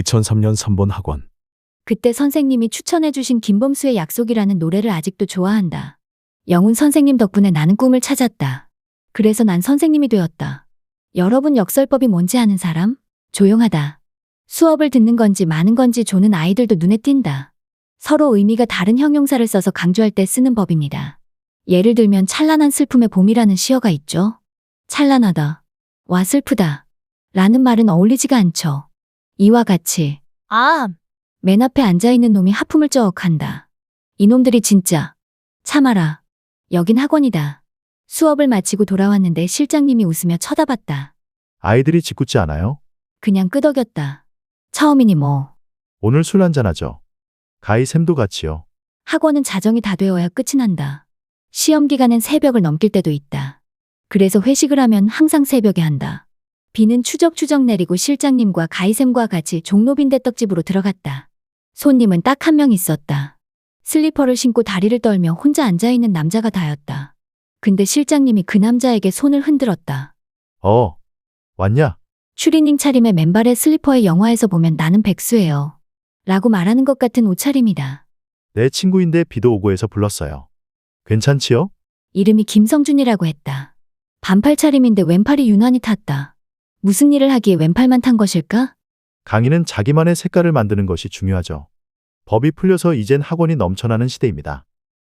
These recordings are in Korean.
2003년 3번 학원. 그때 선생님이 추천해주신 김범수의 약속이라는 노래를 아직도 좋아한다. 영훈 선생님 덕분에 나는 꿈을 찾았다. 그래서 난 선생님이 되었다. 여러분 역설법이 뭔지 아는 사람? 조용하다. 수업을 듣는 건지 마는 건지 조는 아이들도 눈에 띈다. 서로 의미가 다른 형용사를 써서 강조할 때 쓰는 법입니다. 예를 들면 찬란한 슬픔의 봄이라는 시어가 있죠. 찬란하다. 와 슬프다. 라는 말은 어울리지가 않죠. 이와 같이 맨 앞에 앉아있는 놈이 하품을 쩍한다. 이놈들이 진짜 참아라. 여긴 학원이다. 수업을 마치고 돌아왔는데 실장님이 웃으며 쳐다봤다. 아이들이 짓궂지 않아요? 그냥 끄덕였다. 처음이니 뭐. 오늘 술 한잔하죠. 가희쌤도 같이요. 학원은 자정이 다 되어야 끝이 난다. 시험 기간엔 새벽을 넘길 때도 있다. 그래서 회식을 하면 항상 새벽에 한다. 비는 추적추적 내리고 실장님과 가희쌤과 같이 종로빈대 떡집으로 들어갔다. 손님은 딱 한 명 있었다. 슬리퍼를 신고 다리를 떨며 혼자 앉아있는 남자가 다였다. 근데 실장님이 그 남자에게 손을 흔들었다. 왔냐? 추리닝 차림의 맨발의 슬리퍼의 영화에서 보면 나는 백수예요. 라고 말하는 것 같은 옷차림이다. 내 친구인데 비도 오고 해서 불렀어요. 괜찮지요? 이름이 김성준이라고 했다. 반팔 차림인데 왼팔이 유난히 탔다. 무슨 일을 하기에 왼팔만 탄 것일까? 강의는 자기만의 색깔을 만드는 것이 중요하죠. 법이 풀려서 이젠 학원이 넘쳐나는 시대입니다.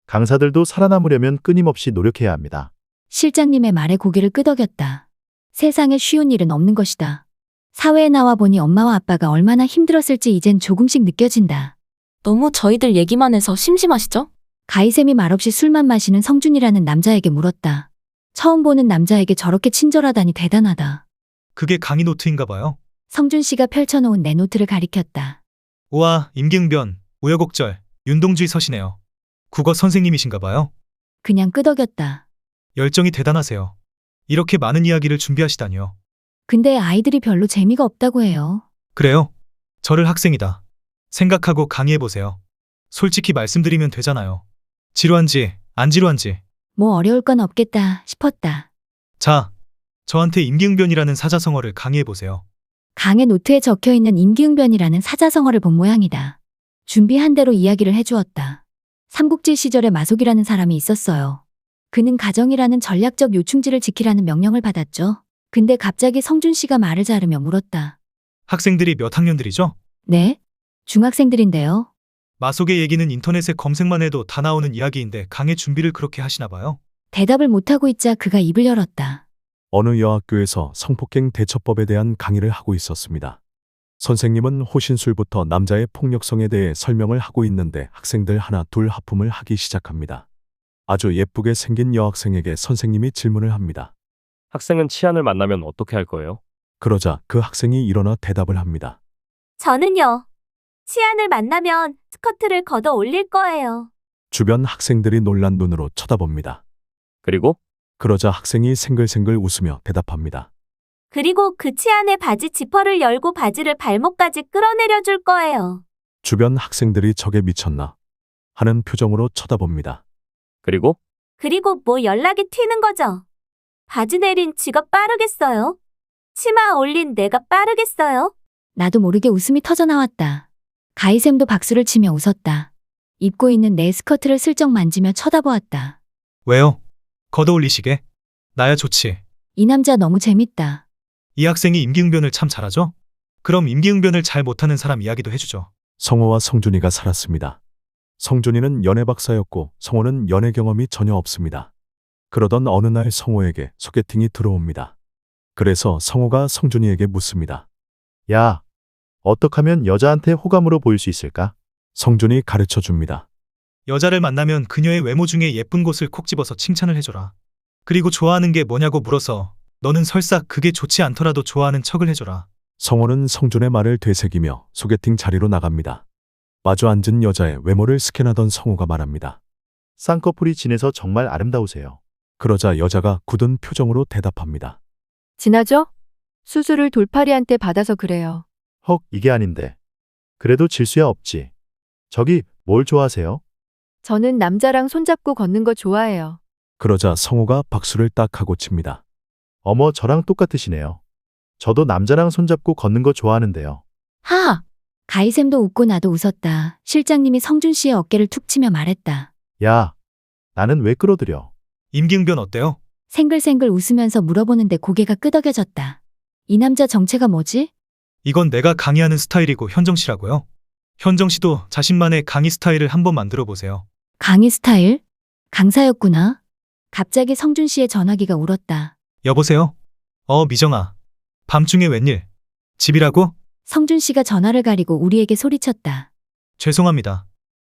강사들도 살아남으려면 끊임없이 노력해야 합니다. 실장님의 말에 고개를 끄덕였다. 세상에 쉬운 일은 없는 것이다. 사회에 나와 보니 엄마와 아빠가 얼마나 힘들었을지 이젠 조금씩 느껴진다. 너무 저희들 얘기만 해서 심심하시죠? 가희쌤이 말없이 술만 마시는 성준이라는 남자에게 물었다. 처음 보는 남자에게 저렇게 친절하다니 대단하다. 그게 강의 노트인가 봐요. 성준 씨가 펼쳐놓은 내 노트를 가리켰다. 우와, 임기응변, 우여곡절, 윤동주의 서시네요. 국어 선생님이신가 봐요. 그냥 끄덕였다. 열정이 대단하세요. 이렇게 많은 이야기를 준비하시다니요. 근데 아이들이 별로 재미가 없다고 해요. 그래요? 저를 학생이다 생각하고 강의해보세요. 솔직히 말씀드리면 되잖아요. 지루한지 안 지루한지. 뭐 어려울 건 없겠다 싶었다. 자, 저한테 임기응변이라는 사자성어를 강의해보세요. 강의 노트에 적혀있는 임기응변이라는 사자성어를 본 모양이다. 준비한 대로 이야기를 해주었다. 삼국지 시절에 마속이라는 사람이 있었어요. 그는 가정이라는 전략적 요충지를 지키라는 명령을 받았죠. 근데 갑자기 성준 씨가 말을 자르며 물었다. 학생들이 몇 학년들이죠? 네? 중학생들인데요. 마속의 얘기는 인터넷에 검색만 해도 다 나오는 이야기인데 강의 준비를 그렇게 하시나 봐요. 대답을 못하고 있자 그가 입을 열었다. 어느 여학교에서 성폭행 대처법에 대한 강의를 하고 있었습니다. 선생님은 호신술부터 남자의 폭력성에 대해 설명을 하고 있는데 학생들 하나 둘 하품을 하기 시작합니다. 아주 예쁘게 생긴 여학생에게 선생님이 질문을 합니다. 학생은 치안을 만나면 어떻게 할 거예요? 그러자 그 학생이 일어나 대답을 합니다. 저는요. 치안을 만나면 스커트를 걷어 올릴 거예요. 주변 학생들이 놀란 눈으로 쳐다봅니다. 그리고 그러자 학생이 생글생글 웃으며 대답합니다. 그리고 그 치안의 바지 지퍼를 열고 바지를 발목까지 끌어내려 줄 거예요. 주변 학생들이 저게 미쳤나 하는 표정으로 쳐다봅니다. 그리고 뭐 연락이 튀는 거죠. 바지 내린 쥐가 빠르겠어요? 치마 올린 내가 빠르겠어요? 나도 모르게 웃음이 터져나왔다. 가희쌤도 박수를 치며 웃었다. 입고 있는 내 스커트를 슬쩍 만지며 쳐다보았다. 왜요? 걷어올리시게? 나야 좋지. 이 남자 너무 재밌다. 이 학생이 임기응변을 참 잘하죠? 그럼 임기응변을 잘 못하는 사람 이야기도 해주죠. 성호와 성준이가 살았습니다. 성준이는 연애 박사였고 성호는 연애 경험이 전혀 없습니다. 그러던 어느 날 성호에게 소개팅이 들어옵니다. 그래서 성호가 성준이에게 묻습니다. 야, 어떻게 하면 여자한테 호감으로 보일 수 있을까? 성준이 가르쳐 줍니다. 여자를 만나면 그녀의 외모 중에 예쁜 곳을 콕 집어서 칭찬을 해줘라. 그리고 좋아하는 게 뭐냐고 물어서 너는 설사 그게 좋지 않더라도 좋아하는 척을 해줘라. 성호는 성준의 말을 되새기며 소개팅 자리로 나갑니다. 마주 앉은 여자의 외모를 스캔하던 성호가 말합니다. 쌍꺼풀이 진해서 정말 아름다우세요. 그러자 여자가 굳은 표정으로 대답합니다. 진하죠? 수술을 돌팔이한테 받아서 그래요. 헉, 이게 아닌데. 그래도 질수야 없지. 저기, 뭘 좋아하세요? 저는 남자랑 손잡고 걷는 거 좋아해요. 그러자 성호가 박수를 딱 하고 칩니다. 어머, 저랑 똑같으시네요. 저도 남자랑 손잡고 걷는 거 좋아하는데요. 하하, 가희샘도 웃고 나도 웃었다. 실장님이 성준 씨의 어깨를 툭 치며 말했다. 야, 나는 왜 끌어들여? 임기응변 어때요? 생글생글 웃으면서 물어보는데 고개가 끄덕여졌다. 이 남자 정체가 뭐지? 이건 내가 강의하는 스타일이고 현정 씨라고요. 현정 씨도 자신만의 강의 스타일을 한번 만들어 보세요. 강의 스타일? 강사였구나. 갑자기 성준 씨의 전화기가 울었다. 여보세요? 미정아. 밤중에 웬일? 집이라고? 성준 씨가 전화를 가리고 우리에게 소리쳤다. 죄송합니다.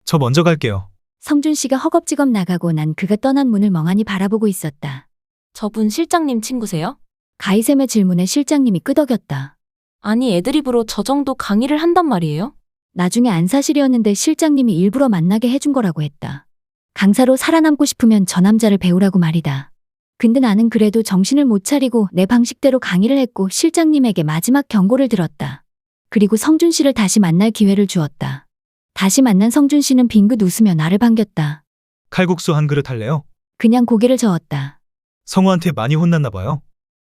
저 먼저 갈게요. 성준 씨가 허겁지겁 나가고 난 그가 떠난 문을 멍하니 바라보고 있었다. 저분 실장님 친구세요? 가희샘의 질문에 실장님이 끄덕였다. 아니, 애드립으로 저 정도 강의를 한단 말이에요? 나중에 안 사실이었는데 실장님이 일부러 만나게 해준 거라고 했다. 강사로 살아남고 싶으면 저 남자를 배우라고 말이다. 근데 나는 그래도 정신을 못 차리고 내 방식대로 강의를 했고 실장님에게 마지막 경고를 들었다. 그리고 성준 씨를 다시 만날 기회를 주었다. 다시 만난 성준 씨는 빙긋 웃으며 나를 반겼다. 칼국수 한 그릇 할래요? 그냥 고개를 저었다. 성우한테 많이 혼났나 봐요.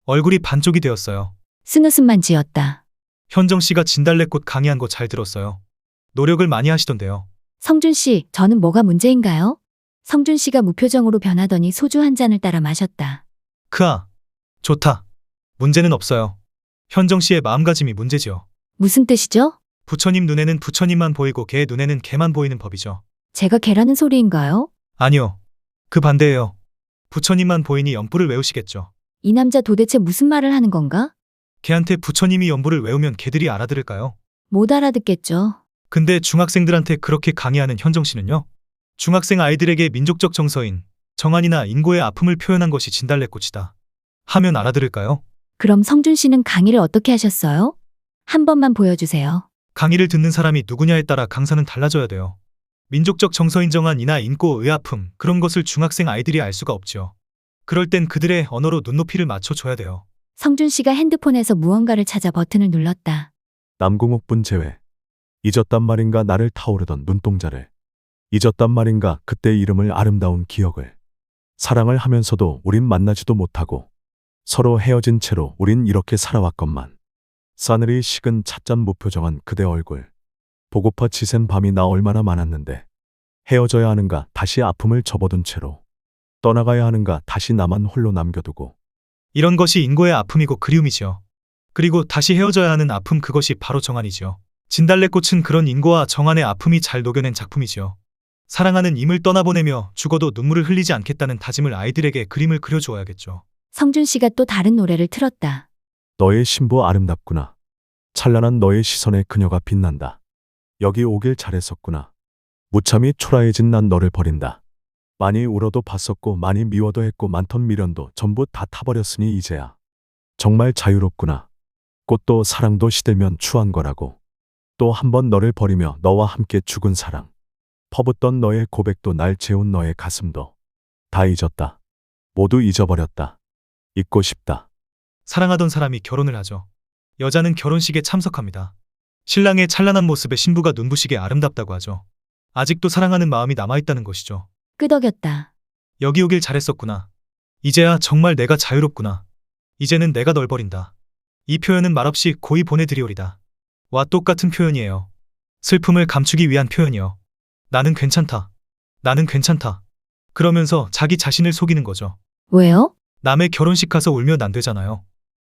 얼굴이 반쪽이 되었어요. 쓴웃음만 지었다. 현정 씨가 진달래꽃 강의한 거 잘 들었어요. 노력을 많이 하시던데요. 성준 씨, 저는 뭐가 문제인가요? 성준 씨가 무표정으로 변하더니 소주 한 잔을 따라 마셨다. 크아. 좋다. 문제는 없어요. 현정 씨의 마음가짐이 문제지요. 무슨 뜻이죠? 부처님 눈에는 부처님만 보이고 개 눈에는 개만 보이는 법이죠. 제가 개라는 소리인가요? 아니요. 그 반대예요. 부처님만 보이니 연부를 외우시겠죠. 이 남자 도대체 무슨 말을 하는 건가? 개한테 부처님이 연부를 외우면 개들이 알아들을까요? 못 알아듣겠죠. 근데 중학생들한테 그렇게 강의하는 현정 씨는요? 중학생 아이들에게 민족적 정서인 정안이나 인고의 아픔을 표현한 것이 진달래꽃이다. 하면 알아들을까요? 그럼 성준 씨는 강의를 어떻게 하셨어요? 한 번만 보여주세요. 강의를 듣는 사람이 누구냐에 따라 강사는 달라져야 돼요. 민족적 정서인 정안이나 인고의 아픔, 그런 것을 중학생 아이들이 알 수가 없죠. 그럴 땐 그들의 언어로 눈높이를 맞춰줘야 돼요. 성준 씨가 핸드폰에서 무언가를 찾아 버튼을 눌렀다. 남궁옥 분 제외. 잊었단 말인가 나를 타오르던 눈동자를. 잊었단 말인가 그때 이름을 아름다운 기억을. 사랑을 하면서도 우린 만나지도 못하고 서로 헤어진 채로 우린 이렇게 살아왔건만. 싸늘히 식은 찻잔 무표정한 그대 얼굴. 보고파 지샌 밤이 나 얼마나 많았는데. 헤어져야 하는가 다시 아픔을 접어둔 채로. 떠나가야 하는가 다시 나만 홀로 남겨두고. 이런 것이 인고의 아픔이고 그리움이지요. 그리고 다시 헤어져야 하는 아픔, 그것이 바로 정안이지요. 진달래꽃은 그런 인고와 정안의 아픔이 잘 녹여낸 작품이지요. 사랑하는 임을 떠나보내며 죽어도 눈물을 흘리지 않겠다는 다짐을 아이들에게 그림을 그려주어야겠죠. 성준 씨가 또 다른 노래를 틀었다. 너의 신부 아름답구나. 찬란한 너의 시선에 그녀가 빛난다. 여기 오길 잘했었구나. 무참히 초라해진 난 너를 버린다. 많이 울어도 봤었고 많이 미워도 했고 많던 미련도 전부 다 타버렸으니 이제야 정말 자유롭구나. 꽃도 사랑도 시들면 추한 거라고. 또 한 번 너를 버리며 너와 함께 죽은 사랑. 퍼붓던 너의 고백도 날 재운 너의 가슴도 다 잊었다. 모두 잊어버렸다. 잊고 싶다. 사랑하던 사람이 결혼을 하죠. 여자는 결혼식에 참석합니다. 신랑의 찬란한 모습에 신부가 눈부시게 아름답다고 하죠. 아직도 사랑하는 마음이 남아있다는 것이죠. 끄덕였다. 여기 오길 잘했었구나. 이제야 정말 내가 자유롭구나. 이제는 내가 널 버린다. 이 표현은 말없이 고이 보내드리오리다. 와 똑같은 표현이에요. 슬픔을 감추기 위한 표현이요. 나는 괜찮다. 나는 괜찮다. 그러면서 자기 자신을 속이는 거죠. 왜요? 남의 결혼식 가서 울면 안 되잖아요.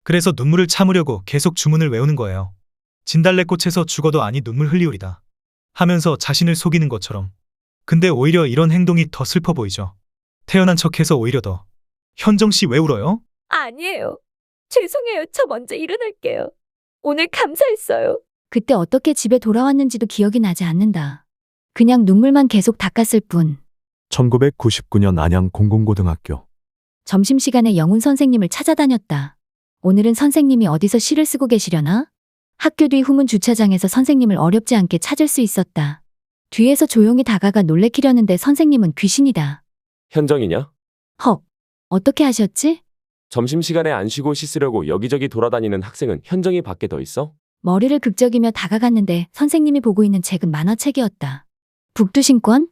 그래서 눈물을 참으려고 계속 주문을 외우는 거예요. 진달래꽃에서 죽어도 아니 눈물 흘리오리다. 하면서 자신을 속이는 것처럼. 근데 오히려 이런 행동이 더 슬퍼 보이죠. 태어난 척해서 오히려 더. 현정 씨 왜 울어요? 아니에요. 죄송해요. 저 먼저 일어날게요. 오늘 감사했어요. 그때 어떻게 집에 돌아왔는지도 기억이 나지 않는다. 그냥 눈물만 계속 닦았을 뿐. 1999년 안양 공공고등학교. 점심시간에 영훈 선생님을 찾아다녔다. 오늘은 선생님이 어디서 시를 쓰고 계시려나? 학교 뒤 후문 주차장에서 선생님을 어렵지 않게 찾을 수 있었다. 뒤에서 조용히 다가가 놀래키려는데 선생님은 귀신이다. 현정이냐? 헉, 어떻게 하셨지? 점심시간에 안 쉬고 씻으려고 여기저기 돌아다니는 학생은 현정이 밖에 더 있어? 머리를 극적이며 다가갔는데 선생님이 보고 있는 책은 만화책이었다. 북두신권?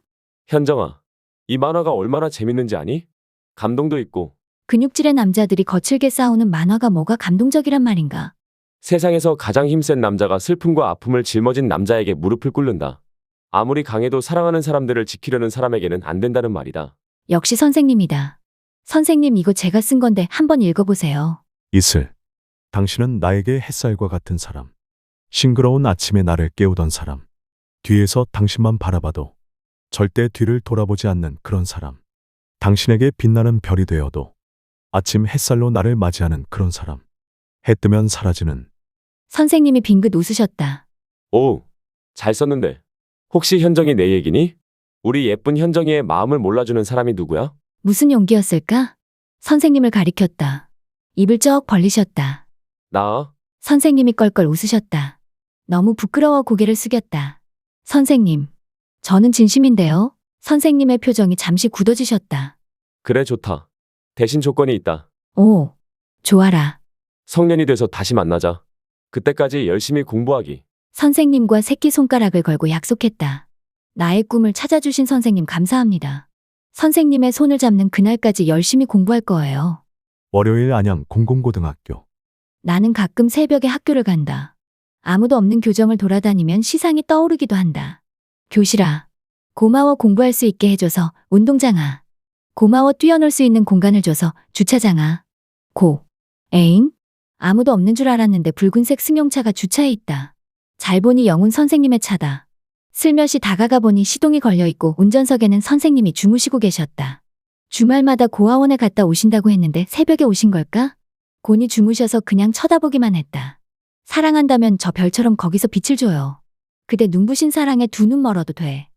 현정아, 이 만화가 얼마나 재밌는지 아니? 감동도 있고 근육질의 남자들이 거칠게 싸우는 만화가 뭐가 감동적이란 말인가? 세상에서 가장 힘센 남자가 슬픔과 아픔을 짊어진 남자에게 무릎을 꿇는다. 아무리 강해도 사랑하는 사람들을 지키려는 사람에게는 안 된다는 말이다. 역시 선생님이다. 선생님 이거 제가 쓴 건데 한번 읽어보세요. 이슬. 당신은 나에게 햇살과 같은 사람. 싱그러운 아침에 나를 깨우던 사람. 뒤에서 당신만 바라봐도 절대 뒤를 돌아보지 않는 그런 사람. 당신에게 빛나는 별이 되어도 아침 햇살로 나를 맞이하는 그런 사람. 해 뜨면 사라지는. 선생님이 빙긋 웃으셨다. 오, 잘 썼는데. 혹시 현정이 내 얘기니? 우리 예쁜 현정이의 마음을 몰라주는 사람이 누구야? 무슨 용기였을까? 선생님을 가리켰다. 입을 쩍 벌리셨다. 나. 선생님이 껄껄 웃으셨다. 너무 부끄러워 고개를 숙였다. 선생님, 저는 진심인데요. 선생님의 표정이 잠시 굳어지셨다. 그래 좋다. 대신 조건이 있다. 오, 좋아라. 성년이 돼서 다시 만나자. 그때까지 열심히 공부하기. 선생님과 새끼손가락을 걸고 약속했다. 나의 꿈을 찾아주신 선생님 감사합니다. 선생님의 손을 잡는 그날까지 열심히 공부할 거예요. 월요일 안양 공공고등학교. 나는 가끔 새벽에 학교를 간다. 아무도 없는 교정을 돌아다니면 시상이 떠오르기도 한다. 교실아, 고마워 공부할 수 있게 해줘서. 운동장아, 고마워 뛰어놀 수 있는 공간을 줘서. 주차장아, 에잉? 아무도 없는 줄 알았는데 붉은색 승용차가 주차해 있다. 잘 보니 영훈 선생님의 차다. 슬며시 다가가 보니 시동이 걸려있고 운전석에는 선생님이 주무시고 계셨다. 주말마다 고아원에 갔다 오신다고 했는데 새벽에 오신 걸까? 곤히 주무셔서 그냥 쳐다보기만 했다. 사랑한다면 저 별처럼 거기서 빛을 줘요. 그대 눈부신 사랑에 두 눈 멀어도 돼.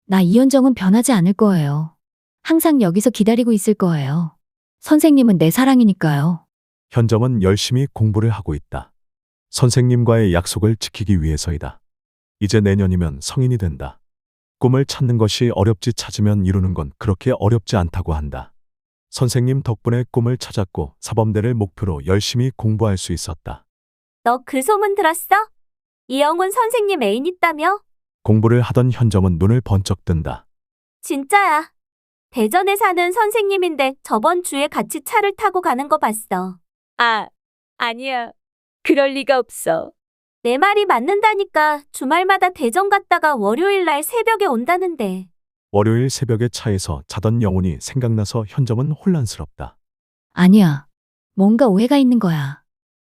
나 이현정은 변하지 않을 거예요. 항상 여기서 기다리고 있을 거예요. 선생님은 내 사랑이니까요. 현정은 열심히 공부를 하고 있다. 선생님과의 약속을 지키기 위해서이다. 이제 내년이면 성인이 된다. 꿈을 찾는 것이 어렵지 찾으면 이루는 건 그렇게 어렵지 않다고 한다. 선생님 덕분에 꿈을 찾았고 사범대를 목표로 열심히 공부할 수 있었다. 너 그 소문 들었어? 이영훈 선생님 애인 있다며? 공부를 하던 현정은 눈을 번쩍 뜬다. 진짜야. 대전에 사는 선생님인데 저번 주에 같이 차를 타고 가는 거 봤어. 아니야. 그럴 리가 없어. 내 말이 맞는다니까. 주말마다 대전 갔다가 월요일 날 새벽에 온다는데. 월요일 새벽에 차에서 자던 영훈이 생각나서 현정은 혼란스럽다. 아니야. 뭔가 오해가 있는 거야.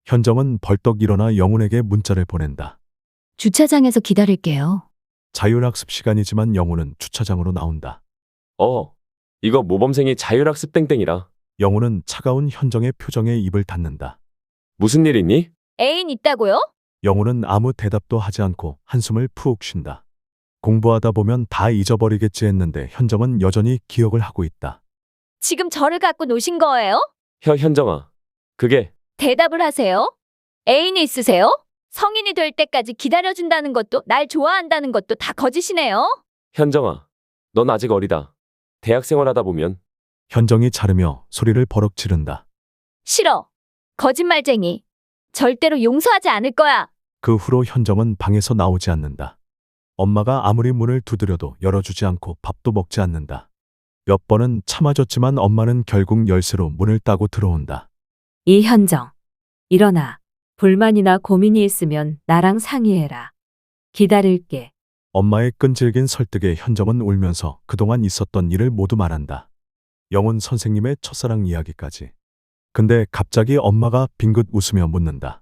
현정은 벌떡 일어나 영훈에게 문자를 보낸다. 주차장에서 기다릴게요. 자율학습 시간이지만 영훈은 주차장으로 나온다. 이거 모범생이 자율학습 땡땡이라. 영훈은 차가운 현정의 표정에 입을 닫는다. 무슨 일 있니? 애인 있다고요? 영훈은 아무 대답도 하지 않고 한숨을 푹 쉰다. 공부하다 보면 다 잊어버리겠지 했는데 현정은 여전히 기억을 하고 있다. 지금 저를 갖고 노신 거예요? 현정아. 그게 대답을 하세요. 애인이 있으세요? 성인이 될 때까지 기다려준다는 것도 날 좋아한다는 것도 다 거짓이네요. 현정아. 넌 아직 어리다. 대학생활 하다 보면 현정이 자르며 소리를 버럭 지른다. 싫어. 거짓말쟁이. 절대로 용서하지 않을 거야. 그 후로 현정은 방에서 나오지 않는다. 엄마가 아무리 문을 두드려도 열어주지 않고 밥도 먹지 않는다. 몇 번은 참아줬지만 엄마는 결국 열쇠로 문을 따고 들어온다. 이현정, 일어나. 불만이나 고민이 있으면 나랑 상의해라. 기다릴게. 엄마의 끈질긴 설득에 현정은 울면서 그동안 있었던 일을 모두 말한다. 영훈 선생님의 첫사랑 이야기까지. 근데 갑자기 엄마가 빙긋 웃으며 묻는다.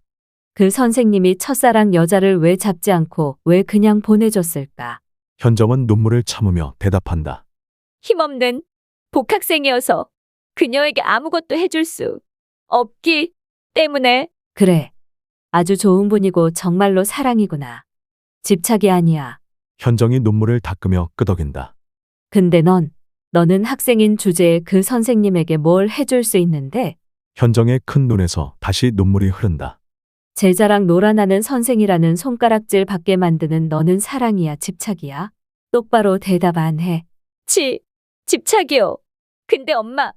그 선생님이 첫사랑 여자를 왜 잡지 않고 왜 그냥 보내줬을까? 현정은 눈물을 참으며 대답한다. 힘없는 복학생이어서 그녀에게 아무것도 해줄 수 없기 때문에. 그래. 아주 좋은 분이고 정말로 사랑이구나. 집착이 아니야. 현정이 눈물을 닦으며 끄덕인다. 근데 너는 학생인 주제에 그 선생님에게 뭘 해줄 수 있는데? 현정의 큰 눈에서 다시 눈물이 흐른다. 제자랑 놀아나는 선생이라는 손가락질 받게 만드는 너는 사랑이야, 집착이야? 똑바로 대답 안 해. 집착이요. 근데 엄마,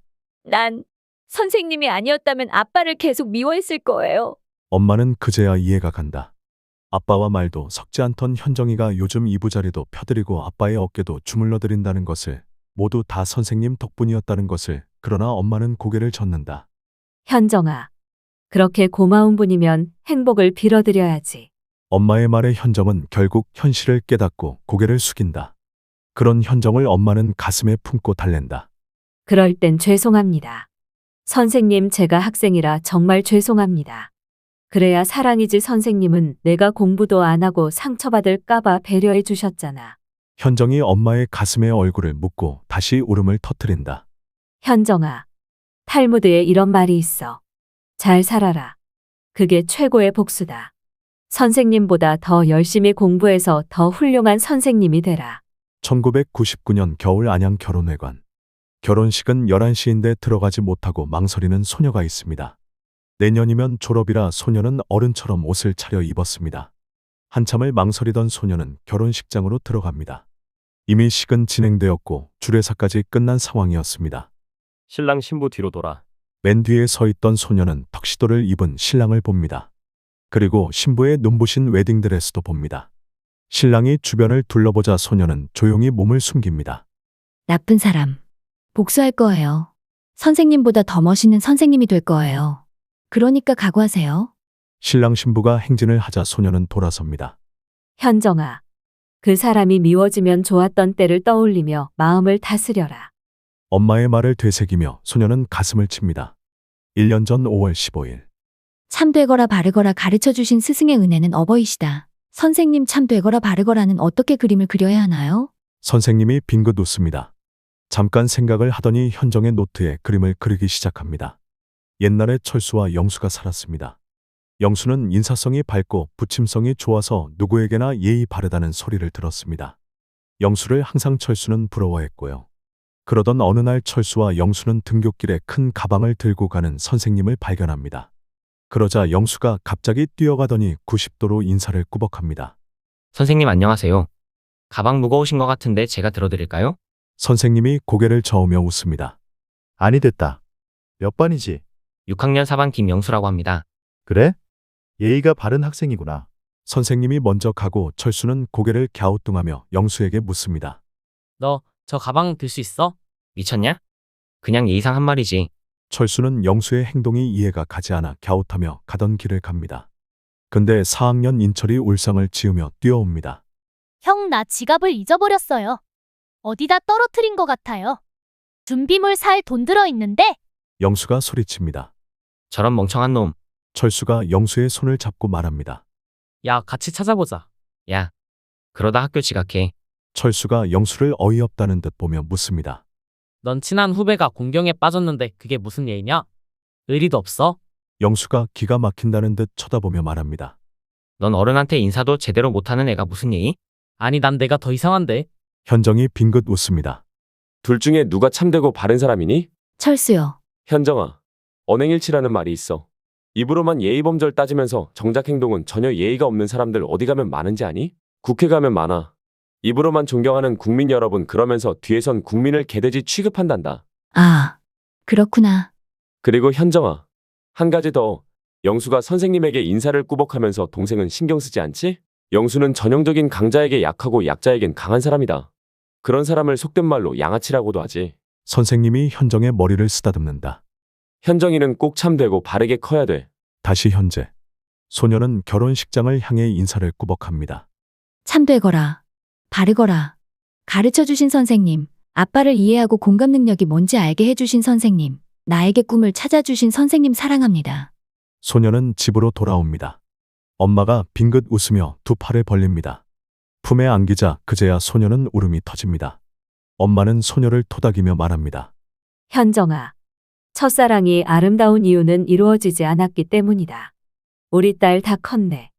난 선생님이 아니었다면 아빠를 계속 미워했을 거예요. 엄마는 그제야 이해가 간다. 아빠와 말도 섞지 않던 현정이가 요즘 이부자리도 펴드리고 아빠의 어깨도 주물러드린다는 것을, 모두 다 선생님 덕분이었다는 것을. 그러나 엄마는 고개를 젓는다. 현정아, 그렇게 고마운 분이면 행복을 빌어드려야지. 엄마의 말에 현정은 결국 현실을 깨닫고 고개를 숙인다. 그런 현정을 엄마는 가슴에 품고 달랜다. 그럴 땐 죄송합니다. 선생님, 제가 학생이라 정말 죄송합니다. 그래야 사랑이지. 선생님은 내가 공부도 안 하고 상처받을까봐 배려해 주셨잖아. 현정이 엄마의 가슴에 얼굴을 묻고 다시 울음을 터뜨린다. 현정아, 탈무드에 이런 말이 있어. 잘 살아라. 그게 최고의 복수다. 선생님보다 더 열심히 공부해서 더 훌륭한 선생님이 되라. 1999년 겨울 안양 결혼회관. 결혼식은 11시인데 들어가지 못하고 망설이는 소녀가 있습니다. 내년이면 졸업이라 소녀는 어른처럼 옷을 차려 입었습니다. 한참을 망설이던 소녀는 결혼식장으로 들어갑니다. 이미 식은 진행되었고 주례사까지 끝난 상황이었습니다. 신랑 신부 뒤로 돌아. 맨 뒤에 서 있던 소녀는 턱시도를 입은 신랑을 봅니다. 그리고 신부의 눈부신 웨딩드레스도 봅니다. 신랑이 주변을 둘러보자 소녀는 조용히 몸을 숨깁니다. 나쁜 사람. 복수할 거예요. 선생님보다 더 멋있는 선생님이 될 거예요. 그러니까 각오하세요. 신랑 신부가 행진을 하자 소녀는 돌아섭니다. 현정아, 그 사람이 미워지면 좋았던 때를 떠올리며 마음을 다스려라. 엄마의 말을 되새기며 소녀는 가슴을 칩니다. 1년 전 5월 15일. 참 되거라 바르거라 가르쳐 주신 스승의 은혜는 어버이시다. 선생님, 참 되거라 바르거라는 어떻게 그림을 그려야 하나요? 선생님이 빙긋 웃습니다. 잠깐 생각을 하더니 현정의 노트에 그림을 그리기 시작합니다. 옛날에 철수와 영수가 살았습니다. 영수는 인사성이 밝고 부침성이 좋아서 누구에게나 예의 바르다는 소리를 들었습니다. 영수를 항상 철수는 부러워했고요. 그러던 어느 날 철수와 영수는 등굣길에 큰 가방을 들고 가는 선생님을 발견합니다. 그러자 영수가 갑자기 뛰어가더니 90도로 인사를 꾸벅합니다. 선생님 안녕하세요. 가방 무거우신 것 같은데 제가 들어드릴까요? 선생님이 고개를 저으며 웃습니다. 아니 됐다. 몇 반이지? 6학년 4반 김영수라고 합니다. 그래? 예의가 바른 학생이구나. 선생님이 먼저 가고 철수는 고개를 갸우뚱하며 영수에게 묻습니다. 너 저 가방 들 수 있어? 미쳤냐? 그냥 예의상 한 말이지. 철수는 영수의 행동이 이해가 가지 않아 갸웃하며 가던 길을 갑니다. 근데 4학년 인철이 울상을 지으며 뛰어옵니다. 형, 나 지갑을 잊어버렸어요. 어디다 떨어뜨린 것 같아요. 준비물 살 돈 들어있는데? 영수가 소리칩니다. 저런 멍청한 놈. 철수가 영수의 손을 잡고 말합니다. 야, 같이 찾아보자. 야, 그러다 학교 지각해. 철수가 영수를 어이없다는 듯 보며 묻습니다. 넌 친한 후배가 공경에 빠졌는데 그게 무슨 예의냐? 의리도 없어? 영수가 기가 막힌다는 듯 쳐다보며 말합니다. 넌 어른한테 인사도 제대로 못하는 애가 무슨 예의? 아니, 난 내가 더 이상한데. 현정이 빙긋 웃습니다. 둘 중에 누가 참되고 바른 사람이니? 철수요. 현정아, 언행일치라는 말이 있어. 입으로만 예의범절 따지면서 정작 행동은 전혀 예의가 없는 사람들 어디 가면 많은지 아니? 국회 가면 많아. 입으로만 존경하는 국민 여러분 그러면서 뒤에선 국민을 개돼지 취급한단다. 아, 그렇구나. 그리고 현정아, 한 가지 더. 영수가 선생님에게 인사를 꾸벅하면서 동생은 신경 쓰지 않지? 영수는 전형적인 강자에게 약하고 약자에겐 강한 사람이다. 그런 사람을 속된 말로 양아치라고도 하지. 선생님이 현정의 머리를 쓰다듬는다. 현정이는 꼭 참되고 바르게 커야 돼. 다시 현재. 소녀는 결혼식장을 향해 인사를 꾸벅합니다. 참 되거라. 바르거라. 가르쳐 주신 선생님, 아빠를 이해하고 공감 능력이 뭔지 알게 해주신 선생님, 나에게 꿈을 찾아주신 선생님 사랑합니다. 소녀는 집으로 돌아옵니다. 엄마가 빙긋 웃으며 두 팔을 벌립니다. 품에 안기자 그제야 소녀는 울음이 터집니다. 엄마는 소녀를 토닥이며 말합니다. 현정아, 첫사랑이 아름다운 이유는 이루어지지 않았기 때문이다. 우리 딸 다 컸네.